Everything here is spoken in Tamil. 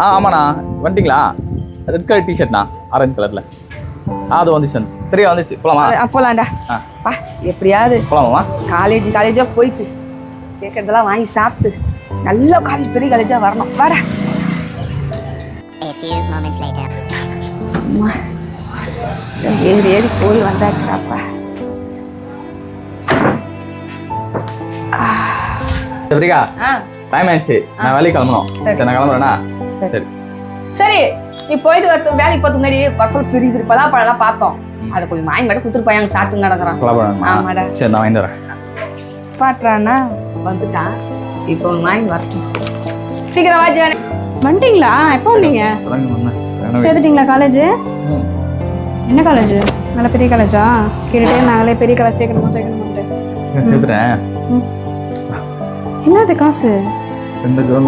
ஆமாண்ணா வந்துட்டீங்களா? ரெட் கலர் டிஷர்ட்ண்ணா, ஆரஞ்சு கலர்ல. அது வந்துச்சு சரியா வந்துச்சு. போலாமா? போலாம்டா. பா எப்படியாவது போலாமா? காலேஜா போயிட்டு கேட்கறதெல்லாம் வாங்கி சாப்பிட்டு நல்ல காலேஜ், பெரிய காலேஜா வரணும். வாடா. ஏறி போய் வந்தாச்சுடாப்பா. சரிக்கா, டைம் ஆயிடுச்சு, நான் வேலைக்கு கிளம்பணும். சரி நான் கிளம்புறேண்ணா. சரி சரி, நீ போயிட்டு வரது வேலைக்கு போறதுக்கு முன்னாடி பசங்க பெரிய பலாப்பழம் பார்த்தோம். அதை கொஞ்சம் வாங்கி மட்டும் கொடுத்துருப்பாங்க, அங்கே சாப்பிட்டு கிடக்குறான். ஆமாடா. சரி நான் வாங்கி வரேன். பாட்டுறானா வந்துட்டான், இப்போ வாங்கி வரட்டும். சீக்கிரம் வாஜி. வந்துட்டீங்களா? எப்போ வந்தீங்க? சேர்த்துட்டீங்களா காலேஜ்? என்ன காலேஜ்? நல்ல பெரிய காலேஜா? கேட்டுட்டே நாங்களே பெரிய காலேஜ் சேர்க்கணுமான்ட்டு சேர்த்துட்டேன். என்னது காசு? 2 ஜோன்